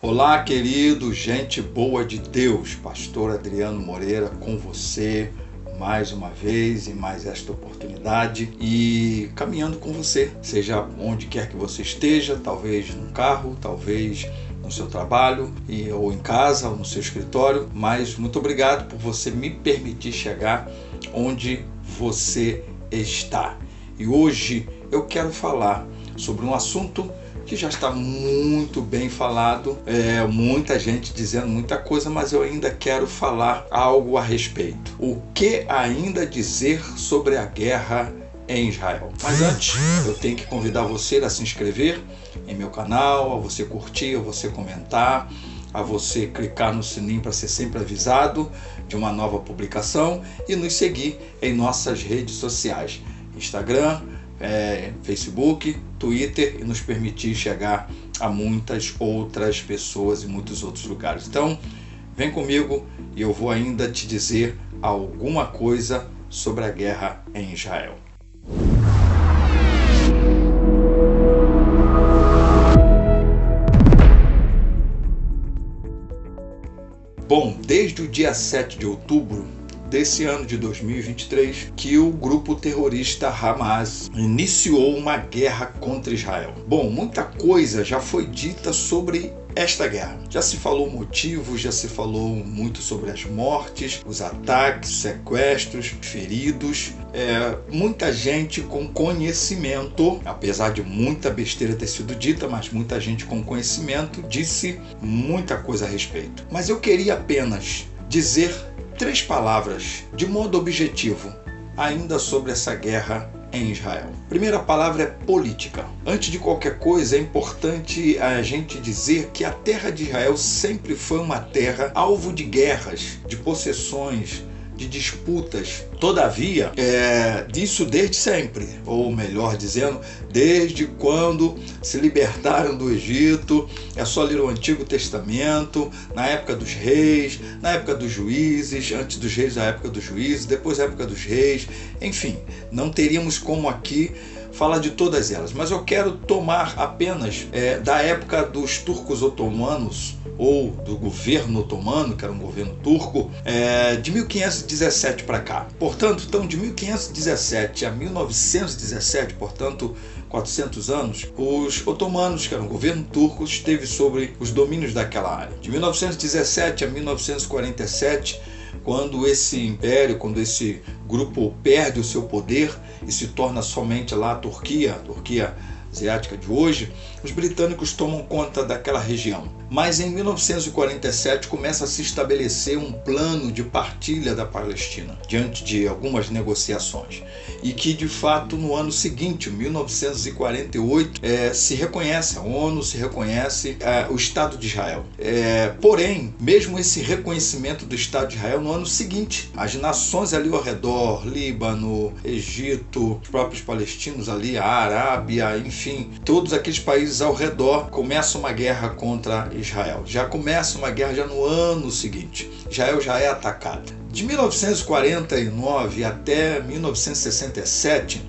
Olá, querido, gente boa de Deus, pastor Adriano Moreira com você mais uma vez, em mais esta oportunidade e caminhando com você, seja onde quer que você esteja, talvez no carro, talvez no seu trabalho, ou em casa, ou no seu escritório, mas muito obrigado por você me permitir chegar onde você está. E hoje eu quero falar sobre um assunto que já está muito bem falado, muita gente dizendo muita coisa, mas eu ainda quero falar algo a respeito. O que ainda dizer sobre a guerra em Israel? Mas antes, eu tenho que convidar você a se inscrever em meu canal, a você curtir, a você comentar, a você clicar no sininho para ser sempre avisado de uma nova publicação e nos seguir em nossas redes sociais, Instagram, Facebook, Twitter, e nos permitir chegar a muitas outras pessoas e muitos outros lugares. Então, vem comigo e eu vou ainda te dizer alguma coisa sobre a guerra em Israel. Bom, desde o dia 7 de outubro desse ano de 2023, que o grupo terrorista Hamas iniciou uma guerra contra Israel. Bom, muita coisa já foi dita sobre esta guerra. Já se falou motivos, já se falou muito sobre as mortes, os ataques, sequestros, feridos. Muita gente com conhecimento, apesar de muita besteira ter sido dita, mas muita gente com conhecimento disse muita coisa a respeito. Mas eu queria apenas dizer 3 palavras, de modo objetivo, ainda sobre essa guerra em Israel. Primeira palavra é política. Antes de qualquer coisa, é importante a gente dizer que a terra de Israel sempre foi uma terra alvo de guerras, de possessões, de disputas. Todavia, disso desde sempre, ou melhor dizendo, desde quando se libertaram do Egito. É só ler o Antigo Testamento, na época dos reis, na época dos juízes, antes dos reis, na época dos juízes, depois da época dos reis. Enfim, não teríamos como aqui falar de todas elas, mas eu quero tomar apenas da época dos turcos otomanos, ou do governo otomano, que era um governo turco, de 1517 para cá. Portanto, então, de 1517 a 1917, portanto, 400 anos, os otomanos, que eram um governo turco, esteve sobre os domínios daquela área. De 1917 a 1947, quando esse império, quando esse grupo perde o seu poder e se torna somente lá a Turquia asiática de hoje, os britânicos tomam conta daquela região. Mas em 1947 começa a se estabelecer um plano de partilha da Palestina, diante de algumas negociações. E que de fato no ano seguinte, 1948, se reconhece, a ONU se reconhece o Estado de Israel. Porém, mesmo esse reconhecimento do Estado de Israel, no ano seguinte, as nações ali ao redor, Líbano, Egito, os próprios palestinos ali, a Arábia, enfim, todos aqueles países ao redor começam uma guerra contra Israel. Já começa uma guerra já no ano seguinte. Israel já é atacada. De 1949 até 1967,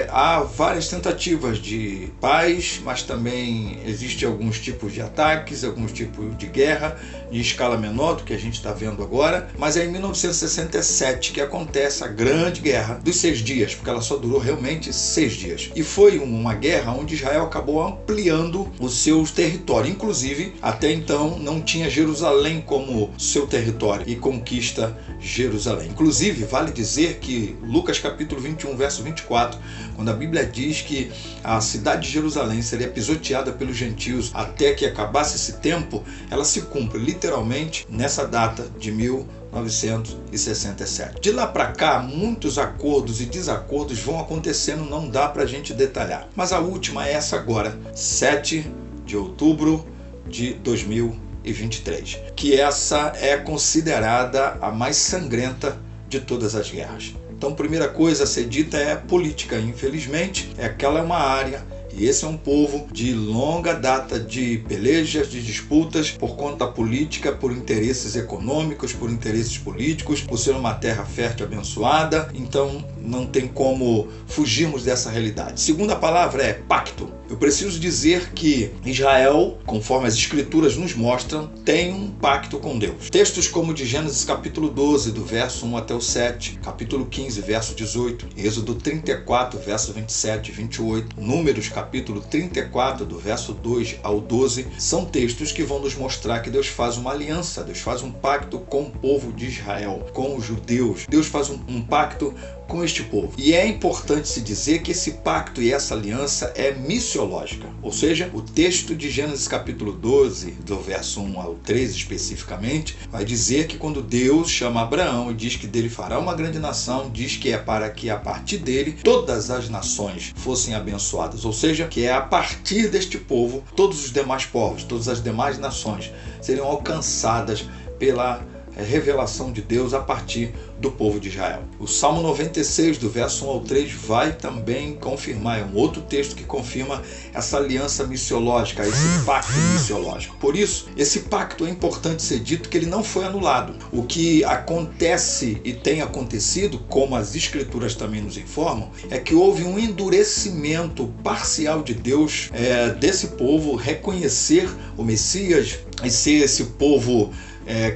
há várias tentativas de paz, mas também existem alguns tipos de ataques, alguns tipos de guerra, de escala menor do que a gente está vendo agora. Mas é em 1967 que acontece a grande guerra dos 6 dias, porque ela só durou realmente 6 dias. E foi uma guerra onde Israel acabou ampliando o seu território. Inclusive, até então, não tinha Jerusalém como seu território e conquista Jerusalém. Inclusive, vale dizer que Lucas capítulo 21, verso 24, quando a Bíblia diz que a cidade de Jerusalém seria pisoteada pelos gentios até que acabasse esse tempo, ela se cumpre literalmente nessa data de 1967. De lá para cá, muitos acordos e desacordos vão acontecendo, não dá para a gente detalhar. Mas a última é essa agora, 7 de outubro de 2023, que essa é considerada a mais sangrenta de todas as guerras. Então, primeira coisa a ser dita é política. Infelizmente, aquela é uma área, e esse é um povo de longa data de pelejas, de disputas por conta política, por interesses econômicos, por interesses políticos, por ser uma terra fértil abençoada. Então não tem como fugirmos dessa realidade. Segunda palavra é pacto. eu preciso dizer que Israel, conforme as escrituras nos mostram, tem um pacto com Deus. Textos como de Gênesis capítulo 12, do verso 1 até o 7, capítulo 15, verso 18, Êxodo 34, verso 27 e 28, Números capítulo 34, do verso 2 ao 12, são textos que vão nos mostrar que Deus faz uma aliança, Deus faz um pacto com o povo de Israel, com os judeus. Deus faz um pacto com este povo. E é importante se dizer que esse pacto e essa aliança é missiológica, ou seja, o texto de Gênesis capítulo 12, do verso 1 ao 13 especificamente, vai dizer que quando Deus chama Abraão e diz que dele fará uma grande nação, diz que é para que a partir dele todas as nações fossem abençoadas, ou seja, que é a partir deste povo todos os demais povos, todas as demais nações seriam alcançadas pela revelação de Deus a partir do povo de Israel. O Salmo 96, do verso 1 ao 3, vai também confirmar, é um outro texto que confirma essa aliança missiológica, esse pacto missiológico. Por isso, esse pacto é importante ser dito que ele não foi anulado. O que acontece e tem acontecido, como as escrituras também nos informam, é que houve um endurecimento parcial de Deus desse povo reconhecer o Messias e ser esse povo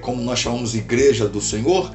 como nós chamamos igreja do Senhor,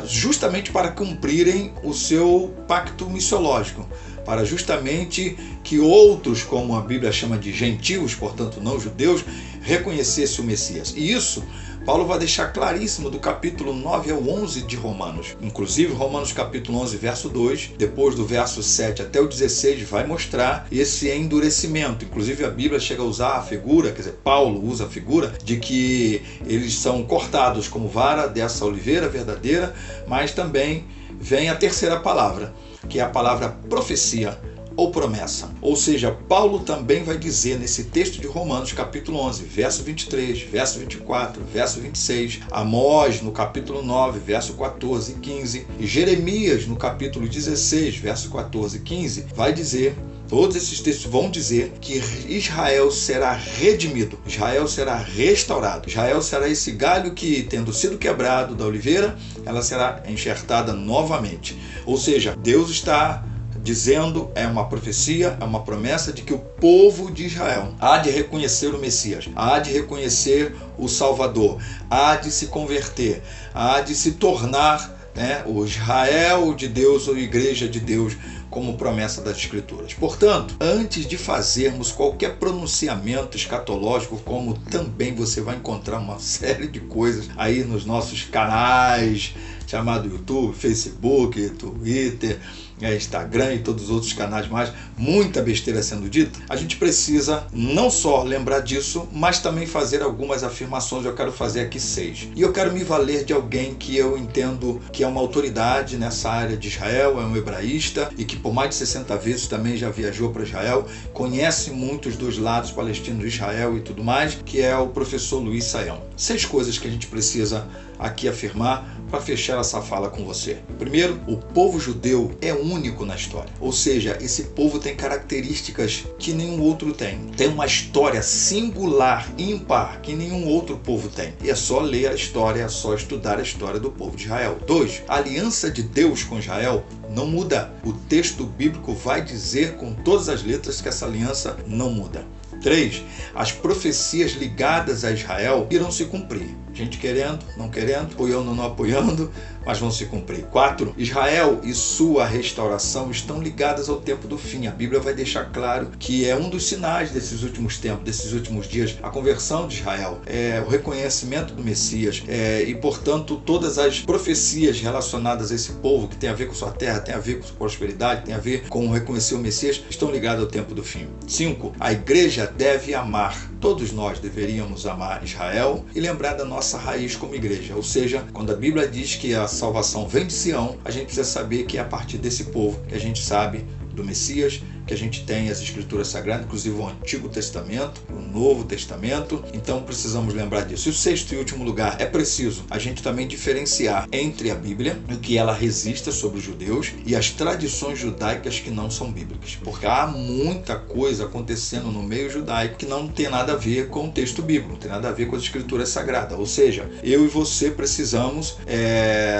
justamente para cumprirem o seu pacto missiológico, para justamente que outros, como a Bíblia chama de gentios, portanto não judeus, reconhecessem o Messias. E isso Paulo vai deixar claríssimo do capítulo 9 ao 11 de Romanos. Inclusive, Romanos capítulo 11, verso 2, depois do verso 7 até o 16, vai mostrar esse endurecimento. Inclusive, a Bíblia chega a usar a figura, quer dizer, Paulo usa a figura de que eles são cortados como vara dessa oliveira verdadeira, mas também vem a terceira palavra, que é a palavra profecia, ou promessa. Ou seja, Paulo também vai dizer nesse texto de Romanos, capítulo 11, verso 23, verso 24, verso 26, Amós, no capítulo 9, verso 14 e 15, e Jeremias, no capítulo 16, verso 14 e 15, vai dizer, todos esses textos vão dizer que Israel será redimido, Israel será restaurado, Israel será esse galho que, tendo sido quebrado da oliveira, ela será enxertada novamente. Ou seja, Deus está dizendo, é uma profecia, é uma promessa de que o povo de Israel há de reconhecer o Messias, há de reconhecer o Salvador, há de se converter, há de se tornar o Israel de Deus ou Igreja de Deus, como promessa das Escrituras. Portanto, antes de fazermos qualquer pronunciamento escatológico, como também você vai encontrar uma série de coisas aí nos nossos canais, chamado YouTube, Facebook, Twitter, Instagram e todos os outros canais mais, muita besteira sendo dita, a gente precisa não só lembrar disso, mas também fazer algumas afirmações. Eu quero fazer aqui 6. E eu quero me valer de alguém que eu entendo que é uma autoridade nessa área de Israel, é um hebraísta e que por mais de 60 vezes também já viajou para Israel, conhece muitos dos lados palestinos de Israel e tudo mais, que é o professor Luiz Saião. 6 coisas que a gente precisa aqui afirmar para fechar essa fala com você. Primeiro, o povo judeu é único na história. Ou seja, esse povo tem características que nenhum outro tem. Tem uma história singular, ímpar, que nenhum outro povo tem. E é só ler a história, é só estudar a história do povo de Israel. 2, a aliança de Deus com Israel não muda. O texto bíblico vai dizer com todas as letras que essa aliança não muda. 3, as profecias ligadas a Israel irão se cumprir. Gente querendo, não querendo, apoiando, não apoiando, mas vão se cumprir. 4, Israel e sua restauração estão ligadas ao tempo do fim. A Bíblia vai deixar claro que é um dos sinais desses últimos tempos, desses últimos dias, a conversão de Israel, o reconhecimento do Messias, e portanto todas as profecias relacionadas a esse povo, que tem a ver com sua terra, tem a ver com sua prosperidade, tem a ver com reconhecer o Messias, estão ligadas ao tempo do fim. 5, a igreja deve amar. Todos nós deveríamos amar Israel e lembrar da nossa raiz como igreja. Ou seja, quando a Bíblia diz que a salvação vem de Sião, a gente precisa saber que é a partir desse povo que a gente sabe do Messias, que a gente tem as Escrituras Sagradas, inclusive o Antigo Testamento, o Novo Testamento, então precisamos lembrar disso. E o sexto e último lugar, é preciso a gente também diferenciar entre a Bíblia, o que ela registra sobre os judeus, e as tradições judaicas que não são bíblicas, porque há muita coisa acontecendo no meio judaico que não tem nada a ver com o texto bíblico, não tem nada a ver com as escrituras sagradas. Ou seja, eu e você precisamos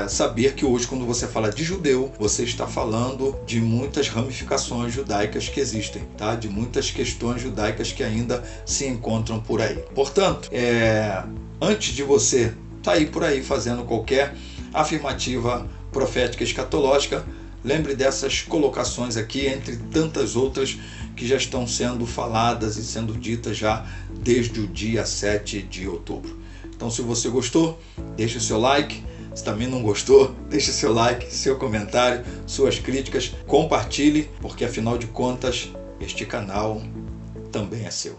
saber que hoje, quando você fala de judeu, você está falando de muitas ramificações judaicas que existem, tá? De muitas questões judaicas que ainda se encontram por aí. Portanto, antes de você sair por aí fazendo qualquer afirmativa profética escatológica, lembre dessas colocações aqui, entre tantas outras que já estão sendo faladas e sendo ditas já desde o dia 7 de outubro. Então, se você gostou, deixe o seu like. Se também não gostou, deixe seu like, seu comentário, suas críticas, compartilhe, porque afinal de contas, este canal também é seu.